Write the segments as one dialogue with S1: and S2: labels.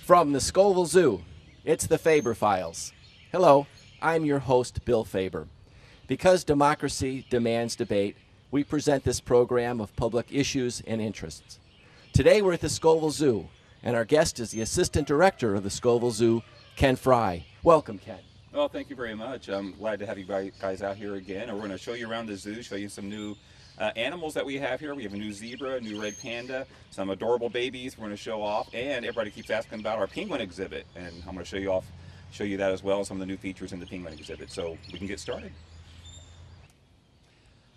S1: From the Scoville Zoo, it's the Faber Files. Hello, I'm your host, Bill Faber. Because democracy demands debate, we present this program of public issues and interests. Today we're at the Scoville Zoo, and our guest is the Assistant Director of the Scoville Zoo, Ken Fry. Welcome, Ken.
S2: Well, thank you very much. I'm glad to have you guys out here again. And we're going to show you around the zoo, show you some new animals that we have here. We have a new zebra, a new red panda, some adorable babies we're going to show off, and everybody keeps asking about our penguin exhibit, and I'm going to show you that as well, and some of the new features in the penguin exhibit. So we can get started.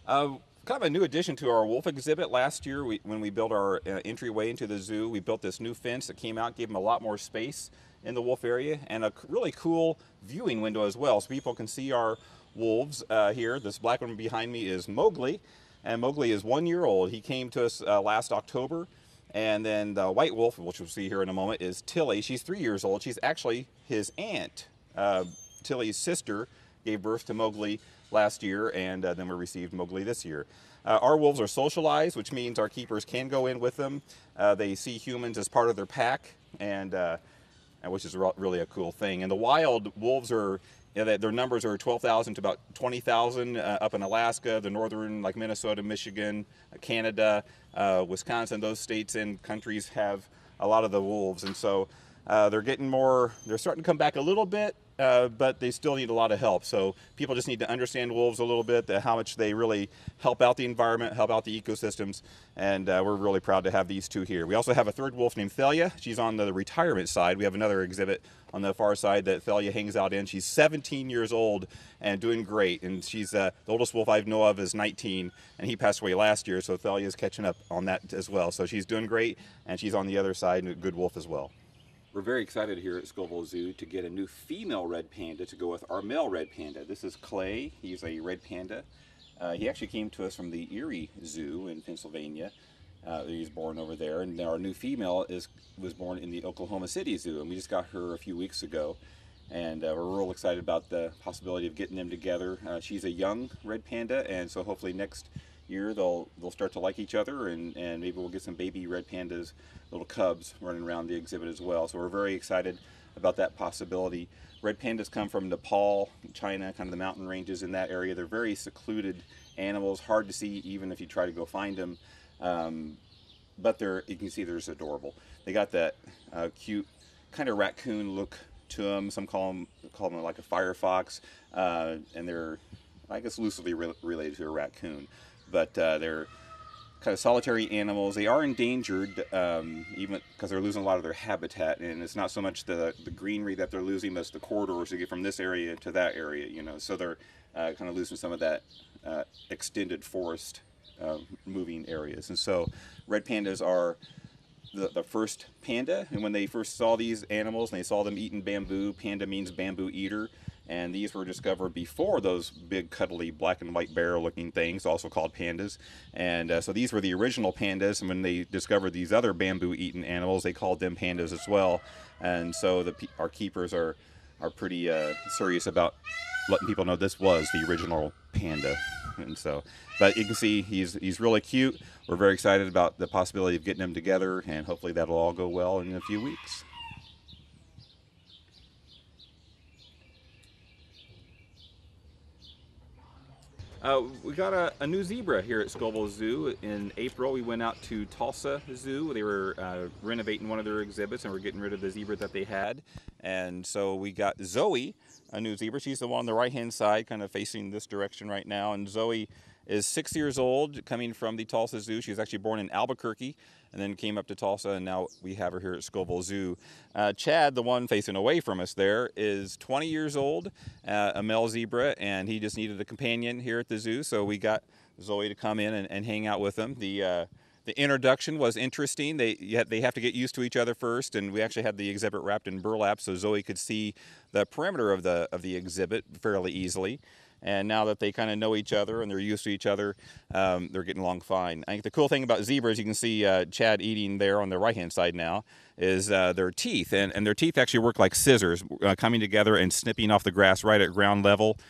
S2: Kind of a new addition to our wolf exhibit. Last year, when we built our entryway into the zoo, we built this new fence that came out, gave them a lot more space in the wolf area, and a really cool viewing window as well, so people can see our wolves here. This black one behind me is Mowgli, and Mowgli is 1 year old. He came to us last October. And then the white wolf, which we'll see here in a moment, is Tilly. She's 3 years old. She's actually his aunt. Tilly's sister gave birth to Mowgli last year, and then we received Mowgli this year. Our wolves are socialized, which means our keepers can go in with them. They see humans as part of their pack, and which is really a cool thing. And the wild wolves are, their numbers are 12,000 to about 20,000 up in Alaska, the northern, like Minnesota, Michigan, Canada, Wisconsin. Those states and countries have a lot of the wolves, and so they're starting to come back a little bit, but they still need a lot of help. So people just need to understand wolves a little bit, how much they really help out the environment, help out the ecosystems, and we're really proud to have these two here. We also have a third wolf named Thalia. She's on the retirement side. We have another exhibit on the far side that Thalia hangs out in. She's 17 years old and doing great, and she's the oldest wolf I know of is 19, and he passed away last year, so Thalia is catching up on that as well. So she's doing great, and she's on the other side, and a good wolf as well. We're very excited here at Scovill Zoo to get a new female red panda to go with our male red panda. This is Clay. He's a red panda. He actually came to us from the Erie Zoo in Pennsylvania. He was born over there, and our new female was born in the Oklahoma City Zoo, and we just got her a few weeks ago, and we're real excited about the possibility of getting them together. She's a young red panda, and so hopefully next year they'll start to like each other, and maybe we'll get some baby red pandas, little cubs, running around the exhibit as well. So we're very excited about that possibility. Red pandas come from Nepal, China, kind of the mountain ranges in that area. They're very secluded animals, hard to see even if you try to go find them. But you can see they're just adorable. They got that cute kind of raccoon look to them. Some call them like a firefox, and they're, I guess, loosely related to a raccoon. But they're kind of solitary animals. They are endangered, even because they're losing a lot of their habitat, and it's not so much the greenery that they're losing, but it's the corridors to get from this area to that area, you know. So they're kind of losing some of that extended forest moving areas. And so red pandas are the first panda, and when they first saw these animals and they saw them eating bamboo, panda means bamboo eater, and these were discovered before those big cuddly black and white bear looking things, also called pandas. And so these were the original pandas, and when they discovered these other bamboo eating animals, they called them pandas as well. And so our keepers are pretty serious about letting people know this was the original panda. And so, but you can see he's really cute. We're very excited about the possibility of getting them together, and hopefully that'll all go well in a few weeks. We got a new zebra here at Scovill Zoo. In April, we went out to Tulsa Zoo. They were renovating one of their exhibits, and we're getting rid of the zebra that they had. And so we got Zoe, a new zebra. She's the one on the right-hand side, kind of facing this direction right now. And Zoe is 6 years old, coming from the Tulsa Zoo. She was actually born in Albuquerque and then came up to Tulsa, and now we have her here at Scovill Zoo. Chad, the one facing away from us there, is 20 years old, a male zebra, and he just needed a companion here at the zoo, so we got Zoe to come in and hang out with him. The introduction was interesting. They have to get used to each other first, and we actually had the exhibit wrapped in burlap so Zoe could see the perimeter of the exhibit fairly easily. And now that they kind of know each other and they're used to each other, they're getting along fine. I think the cool thing about zebras, you can see Chad eating there on the right-hand side now, is their teeth. And their teeth actually work like scissors, coming together and snipping off the grass right at ground level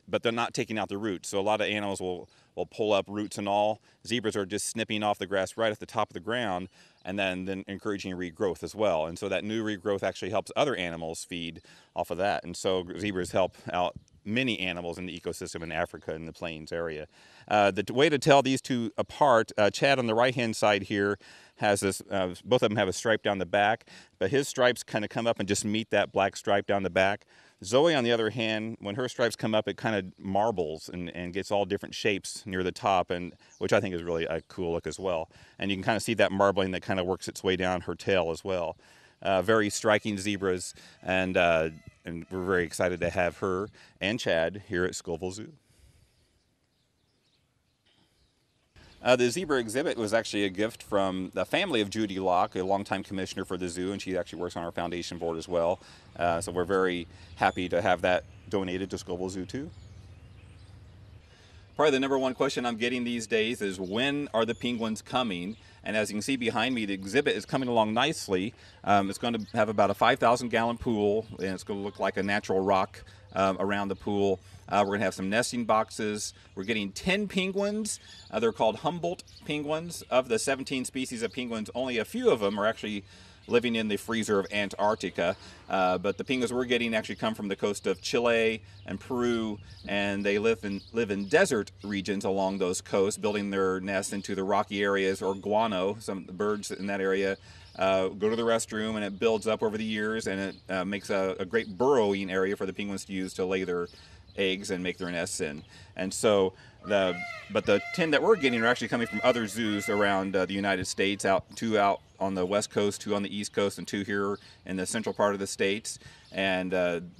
S2: but they're not taking out the roots. So a lot of animals will pull up roots and all. Zebras are just snipping off the grass right at the top of the ground, and then encouraging regrowth as well. And so that new regrowth actually helps other animals feed off of that. And so zebras help out many animals in the ecosystem in Africa and the plains area. The way to tell these two apart, Chad on the right-hand side here has this, both of them have a stripe down the back, but his stripes kind of come up and just meet that black stripe down the back. Zoe, on the other hand, when her stripes come up, it kind of marbles and gets all different shapes near the top, and which I think is really a cool look as well. And you can kind of see that marbling that kind of works its way down her tail as well. Very striking zebras, and we're very excited to have her and Chad here at Scoville Zoo. The zebra exhibit was actually a gift from the family of Judy Locke, a longtime commissioner for the zoo, and she actually works on our foundation board as well. So we're very happy to have that donated to Scoville Zoo too. Probably the number one question I'm getting these days is, when are the penguins coming? And as you can see behind me, the exhibit is coming along nicely. It's going to have about a 5,000-gallon pool, and it's going to look like a natural rock around the pool. We're going to have some nesting boxes. We're getting 10 penguins. They're called Humboldt penguins. Of the 17 species of penguins, only a few of them are actually living in the freezer of Antarctica. But the penguins we're getting actually come from the coast of Chile and Peru, and they live in desert regions along those coasts, building their nests into the rocky areas, or guano. Some of the birds in that area go to the restroom, and it builds up over the years, and it makes a great burrowing area for the penguins to use to lay their eggs and make their nests in. And so but the 10 that we're getting are actually coming from other zoos around the United States, two out on the west coast, 2 on the east coast, and 2 here in the central part of the states. And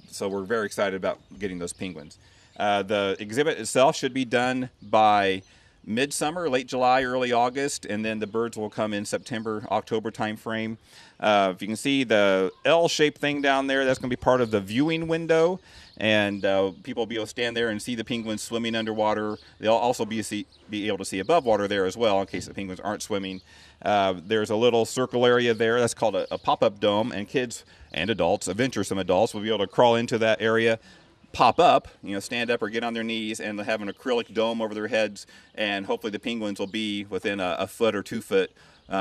S2: so we're very excited about getting those penguins. The exhibit itself should be done by midsummer, late July, early August, and then the birds will come in September, October timeframe. If you can see the L-shaped thing down there, that's going to be part of the viewing window, and people will be able to stand there and see the penguins swimming underwater. They'll also be able to see above water there as well, in case the penguins aren't swimming. There's a little circle area there that's called a pop-up dome, and kids and adults, adventuresome adults, will be able to crawl into that area, pop up, stand up or get on their knees, and have an acrylic dome over their heads, and hopefully the penguins will be within a foot or 2 foot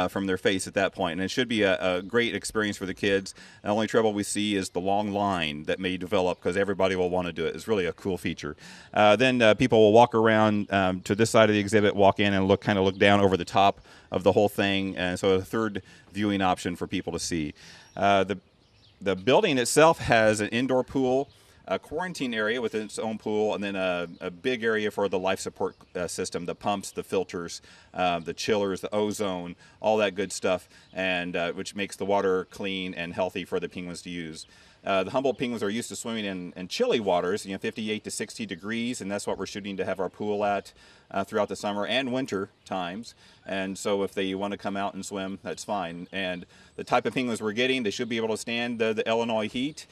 S2: from their face at that point. And it should be a great experience for the kids. The only trouble we see is the long line that may develop, because everybody will want to do it. It's really a cool feature. Then people will walk around to this side of the exhibit, walk in and kind of look down over the top of the whole thing, and so a third viewing option for people to see. The building itself has an indoor pool, a quarantine area with its own pool, and then a big area for the life support system, the pumps, the filters, the chillers, the ozone, all that good stuff, and which makes the water clean and healthy for the penguins to use. The Humboldt penguins are used to swimming in chilly waters, 58 to 60 degrees, and that's what we're shooting to have our pool at throughout the summer and winter times. And so if they want to come out and swim, that's fine. And the type of penguins we're getting, they should be able to stand the Illinois heat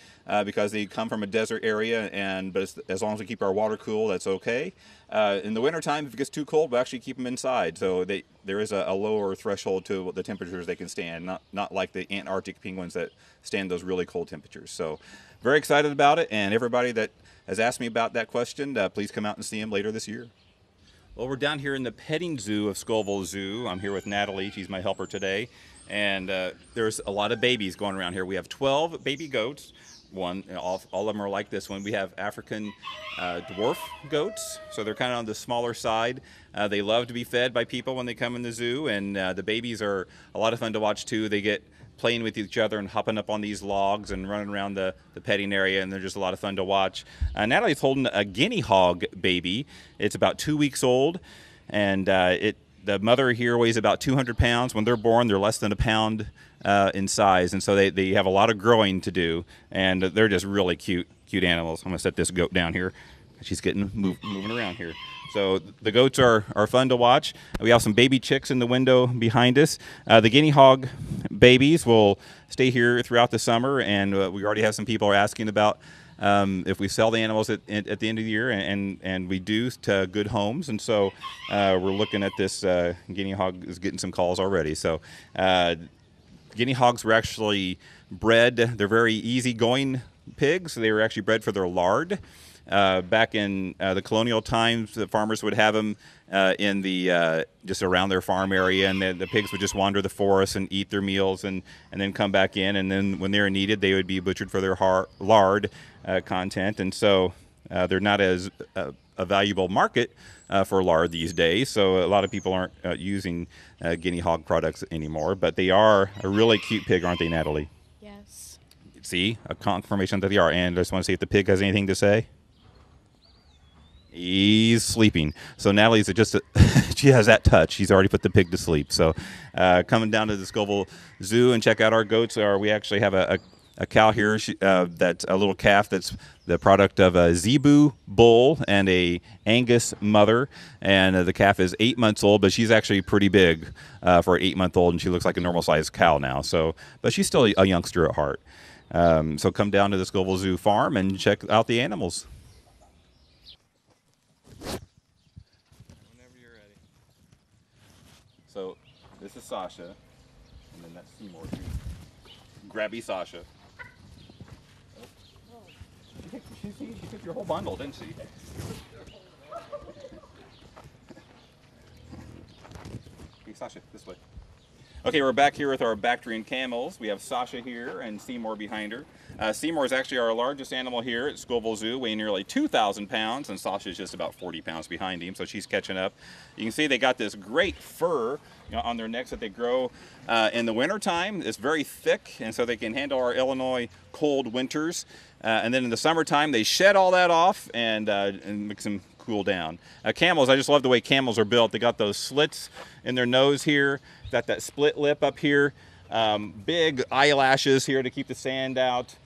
S2: because they come from a desert area, but as long as we keep our water cool, that's okay. In the wintertime, if it gets too cold, we'll actually keep them inside. So there is a lower threshold to the temperatures they can stand, not like the Antarctic penguins that stand those really cold temperatures. So very excited about it, and everybody that has asked me about that question, please come out and see them later this year. Well, we're down here in the petting zoo of Scovill Zoo. I'm here with Natalie. She's my helper today. And there's a lot of babies going around here. We have 12 baby goats. All of them are like this one. We have African dwarf goats, so they're kind of on the smaller side. They love to be fed by people when they come in the zoo, and the babies are a lot of fun to watch too. They get playing with each other and hopping up on these logs and running around the petting area, and they're just a lot of fun to watch. Natalie's holding a guinea hog baby. It's about 2 weeks old, and the mother here weighs about 200 pounds. When they're born, they're less than a pound in size, and so they have a lot of growing to do, and they're just really cute animals. I'm going to set this goat down here. She's getting moving around here. So the goats are fun to watch. We have some baby chicks in the window behind us. The guinea hog babies will stay here throughout the summer, and we already have some people are asking about if we sell the animals at the end of the year, and we do, to good homes. And so we're looking at this. Guinea hog is getting some calls already. So guinea hogs were actually bred. They're very easygoing pigs. They were actually bred for their lard. Back in the colonial times, the farmers would have them in the just around their farm area, and the pigs would just wander the forest and eat their meals, and then come back in, and then when they were needed, they would be butchered for their lard content, and so they're not as a valuable market for lard these days. So a lot of people aren't using guinea hog products anymore, but they are a really cute pig, aren't they, Natalie?
S3: Yes.
S2: See, a confirmation that they are. And I just want to see if the pig has anything to say. He's sleeping. So Natalie's just she has that touch. She's already put the pig to sleep. So coming down to the Scovill Zoo and check out our goats. We actually have a cow here that's a little calf that's the product of a Zebu bull and a Angus mother, and the calf is 8 months old, but she's actually pretty big for an 8-month-old, and she looks like a normal sized cow now. So, but she's still a youngster at heart. So come down to the Scovill Zoo farm and check out the animals. Whenever you're ready. So this is Sasha, and then that's Seymour too. Grabby Sasha. She took your whole bundle, didn't she? Hey, Sasha, this way. Okay, we're back here with our Bactrian camels. We have Sasha here and Seymour behind her. Seymour is actually our largest animal here at Scovill Zoo, weighing nearly 2,000 pounds, and Sasha is just about 40 pounds behind him, so she's catching up. You can see they got this great fur, on their necks that they grow in the wintertime. It's very thick, and so they can handle our Illinois cold winters. And then in the summertime, they shed all that off and makes them cool down. Camels, I just love the way camels are built. They got those slits in their nose here, got that split lip up here, big eyelashes here to keep the sand out.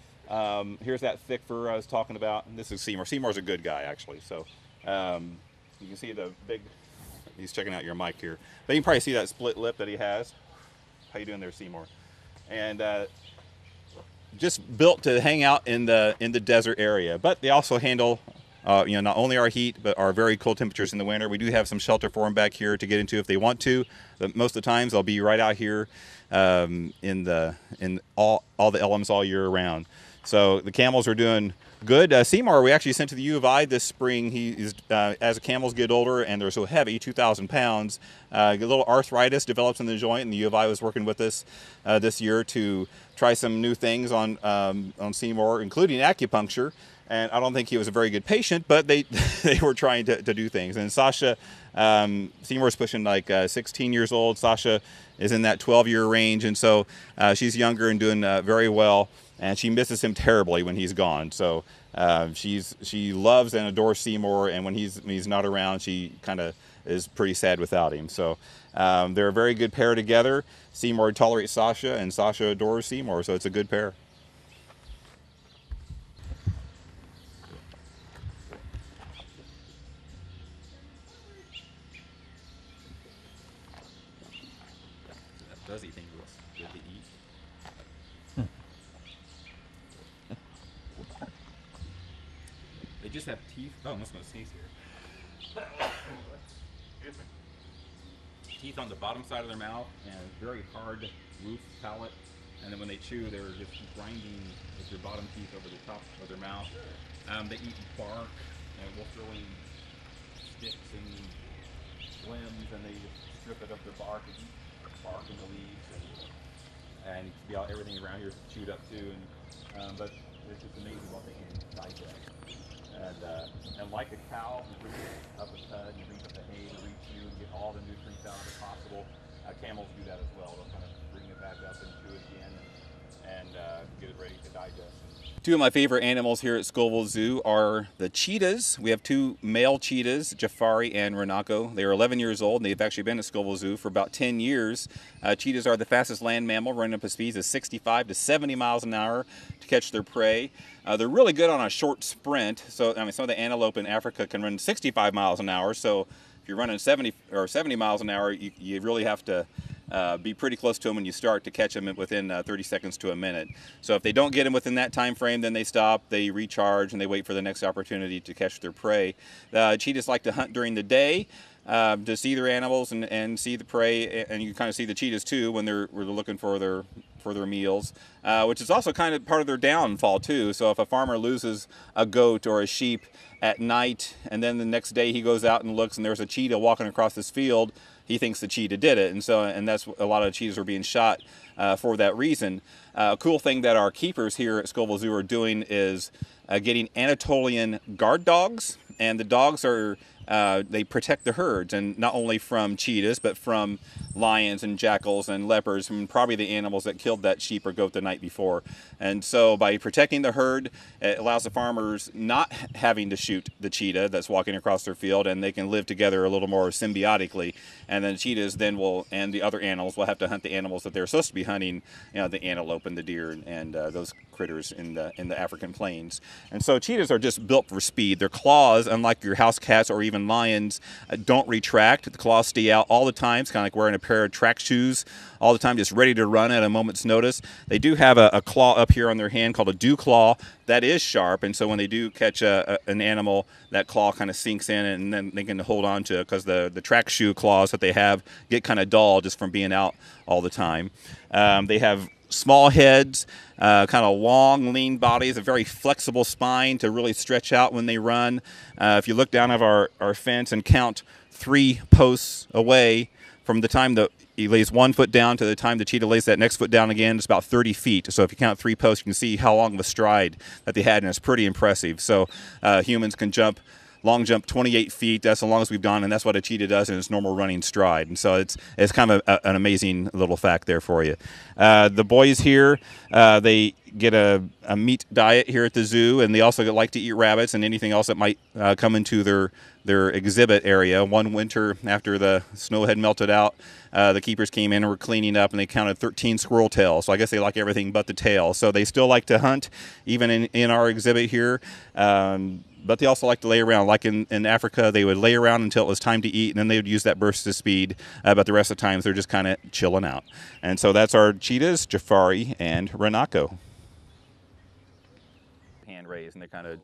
S2: Here's that thick fur I was talking about. And this is Seymour. Seymour's a good guy, actually. So you can see the big, he's checking out your mic here. But you can probably see that split lip that he has. How you doing there, Seymour? And just built to hang out in the desert area. But they also handle not only our heat, but our very cold temperatures in the winter. We do have some shelter for them back here to get into if they want to. But most of the times, they'll be right out here in all the elements all year round. So the camels are doing good. Seymour, we actually sent to the U of I this spring. He is, as the camels get older and they're so heavy, 2,000 pounds, a little arthritis develops in the joint, and the U of I was working with us this year to try some new things on Seymour, including acupuncture. And I don't think he was a very good patient, but they were trying to do things. And Sasha, Seymour's pushing like 16 years old. Sasha is in that 12-year range, and so she's younger and doing very well. And she misses him terribly when he's gone. So she loves and adores Seymour, and when he's not around, she kind of is pretty sad without him. So they're a very good pair together. Seymour tolerates Sasha, and Sasha adores Seymour, so it's a good pair. Fuzzy thing was good to eat. They just have teeth. Oh, I almost gonna sneeze here. Teeth on the bottom side of their mouth and very hard roof palate. And then when they chew, they're just grinding with their bottom teeth over the top of their mouth. They eat bark and wolf throwing sticks and limbs, and they just strip it of the bark and eat bark and the leaves, and everything around here is chewed up too. And but it's just amazing what they can digest. And like a cow, you bring up a cud, you bring up the hay to reach you and get all the nutrients out as possible. Camels do that as well. They'll kind of bring it back up and chew it again and get it ready to digest. Two of my favorite animals here at Scovill Zoo are the cheetahs. We have two male cheetahs, Jafari and Renako. They are 11 years old, and they've actually been at Scovill Zoo for about 10 years. Cheetahs are the fastest land mammal, running up at speeds of 65 to 70 miles an hour to catch their prey. They're really good on a short sprint. So, I mean, some of the antelope in Africa can run 65 miles an hour. So if you're running 70 miles an hour, you really have to be pretty close to them when you start to catch them within 30 seconds to a minute. So if they don't get them within that time frame, then they stop, they recharge, and they wait for the next opportunity to catch their prey. Cheetahs like to hunt during the day. to see their animals and see the prey, and you kind of see the cheetahs too when they're looking for their meals, which is also kind of part of their downfall too. So if a farmer loses a goat or a sheep at night, and then the next day he goes out and looks and there's a cheetah walking across this field, he thinks the cheetah did it, and that's a lot of cheetahs are being shot for that reason. A cool thing that our keepers here at Scoville Zoo are doing is getting Anatolian guard dogs, and the dogs are they protect the herds, and not only from cheetahs but from lions and jackals and leopards, and probably the animals that killed that sheep or goat the night before. And so by protecting the herd, it allows the farmers not having to shoot the cheetah that's walking across their field, and they can live together a little more symbiotically. And then cheetahs then will, and the other animals will have to hunt the animals that they're supposed to be hunting, you know, the antelope and the deer and those critters in the African plains. And so cheetahs are just built for speed. Their claws, unlike your house cats or even lions, don't retract. The claws stay out all the time. It's kind of like wearing a pair of track shoes all the time, just ready to run at a moment's notice. They do have a claw up here on their hand called a dew claw that is sharp, and so when they do catch an animal, that claw kind of sinks in, and then they can hold on to it, because the track shoe claws that they have get kind of dull just from being out all the time. They have small heads, kind of long, lean bodies, a very flexible spine to really stretch out when they run. If you look down at our fence and count 3 posts away from the time that he lays 1 foot down to the time the cheetah lays that next foot down again, it's about 30 feet. So if you count 3 posts, you can see how long of a stride that they had, and it's pretty impressive. So humans can long jump 28 feet. That's the longest we've done, and that's what a cheetah does in its normal running stride. And so it's kind of an amazing little fact there for you. The boys here, they get a meat diet here at the zoo, and they also like to eat rabbits and anything else that might come into their exhibit area. One winter, after the snow had melted out, the keepers came in and were cleaning up, and they counted 13 squirrel tails. So I guess they like everything but the tail. So they still like to hunt, even in our exhibit here. But they also like to lay around. Like in Africa, they would lay around until it was time to eat, and then they would use that burst of speed. But the rest of the times, they're just kind of chilling out. And so that's our cheetahs, Jafari and Renako. Hand raised, and they kind of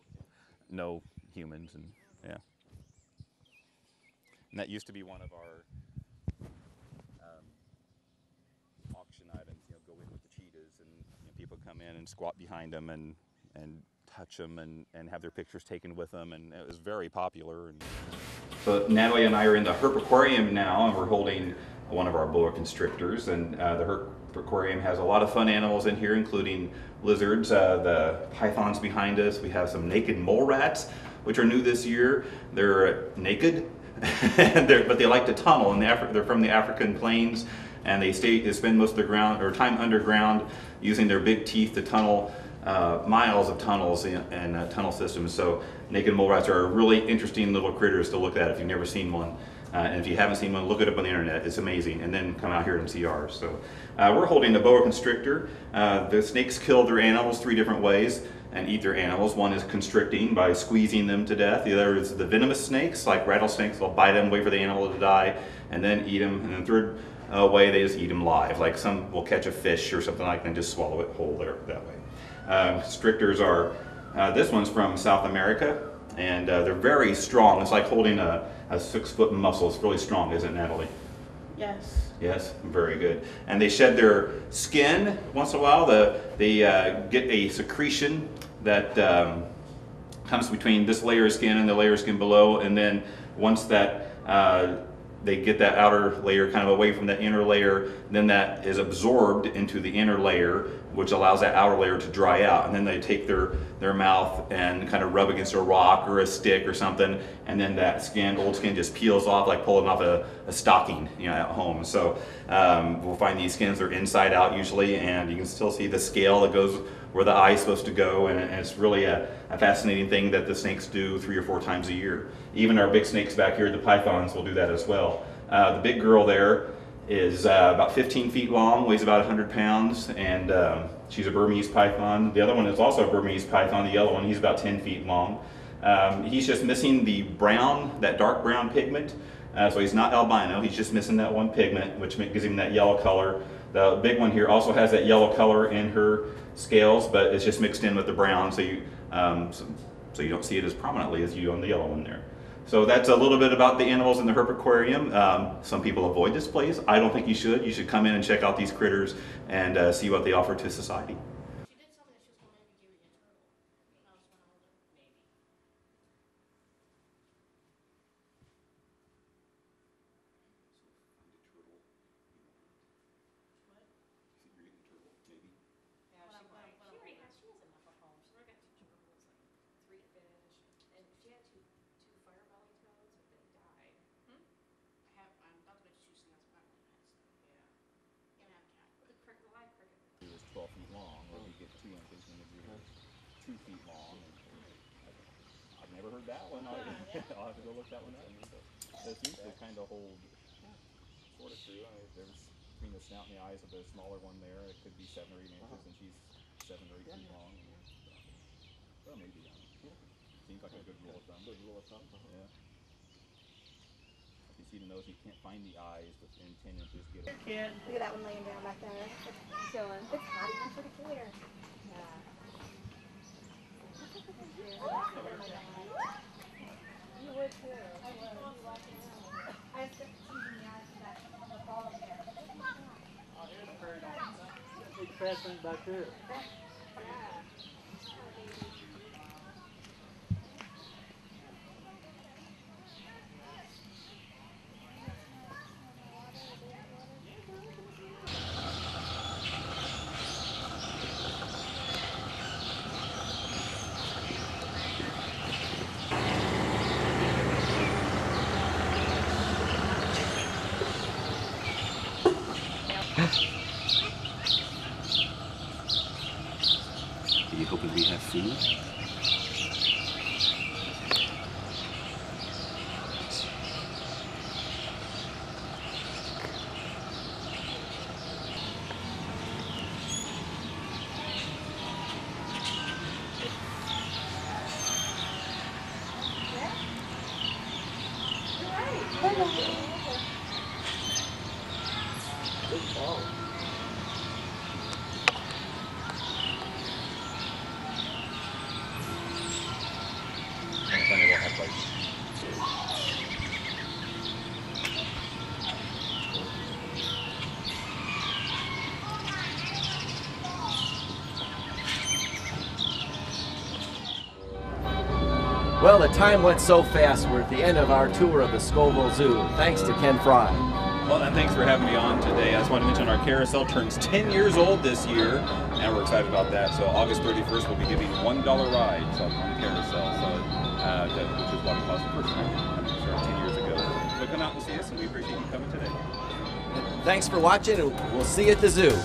S2: know humans, and yeah. And that used to be one of our auction items. You know, go in with the cheetahs, and people come in and squat behind them and touch them and have their pictures taken with them, and it was very popular. So Natalie and I are in the Herp aquarium now, and we're holding one of our boa constrictors, and the Herp aquarium has a lot of fun animals in here, including lizards, the pythons behind us. We have some naked mole rats, which are new this year. They're naked, but they like to tunnel, and they're from the African plains, and they spend most of their time underground, using their big teeth to tunnel miles of tunnels and tunnel systems. So naked mole rats are really interesting little critters to look at if you've never seen one. And if you haven't seen one, look it up on the internet. It's amazing. And then come out here and see ours. So we're holding a boa constrictor. The snakes kill their animals 3 different ways and eat their animals. One is constricting, by squeezing them to death. The other is the venomous snakes, like rattlesnakes. They'll bite them, wait for the animal to die, and then eat them. And the third way, they just eat them live. Like some will catch a fish or something like that and just swallow it whole there that way. Constrictors are, this one's from South America, and they're very strong. It's like holding a 6-foot muscle. It's really strong, isn't it, Natalie?
S3: Yes.
S2: Yes, very good. And they shed their skin once in a while. They get a secretion that comes between this layer of skin and the layer of skin below, and then once that they get that outer layer kind of away from the inner layer, then that is absorbed into the inner layer, which allows that outer layer to dry out. And then they take their mouth and kind of rub against a rock or a stick or something, and then that old skin just peels off, like pulling off a stocking, at home. So we'll find these skins are inside out usually, and you can still see the scale that goes where the eye is supposed to go, and it's really a fascinating thing that the snakes do 3 or 4 times a year. Even our big snakes back here, the pythons, will do that as well. The big girl there is about 15 feet long, weighs about 100 pounds, and she's a Burmese python. The other one is also a Burmese python, the yellow one. He's about 10 feet long. He's just missing the brown, that dark brown pigment, so he's not albino. He's just missing that one pigment, which gives him that yellow color. The big one here also has that yellow color in her scales, but it's just mixed in with the brown, so you don't see it as prominently as you do on the yellow one there. So that's a little bit about the animals in the Herp Aquarium. Some people avoid this place. I don't think you should. You should come in and check out these critters and see what they offer to society.
S3: Is 12 feet long, or you get 2 inches when you're 2 feet long. I've never heard that one. I'll have to go look that one up. It seems to kind of hold sort of true. I mean, if there's between the snout and the eyes of the smaller one there, it could be 7 or 8 inches, and she's 7 or 8 feet long. Well, maybe. Seems like a good rule of thumb. Good rule of thumb. Yeah. You can see the nose. You can't find the eyes within 10 inches. Get it.
S4: Look at that one laying down back there. It's chilling. It's hot even for the gator. Yeah. You would too. I would. I was just teasing the eyes of that on the ball of hair.
S5: Oh, here's a bird. Big pheasant back there.
S4: Yeah.
S2: Are you hoping we have food?
S1: Well, the time went so fast. We're at the end of our tour of the Scoville Zoo. Thanks to Ken Fry.
S2: Well, and thanks for having me on today. I just want to mention our carousel turns 10 years old this year, and we're excited about that. So August 31st, we'll be giving $1 rides on the carousel, which is what it cost the first time. 10 years ago. So come out and see us, and we appreciate you coming today.
S1: Thanks for watching, and we'll see you at the zoo.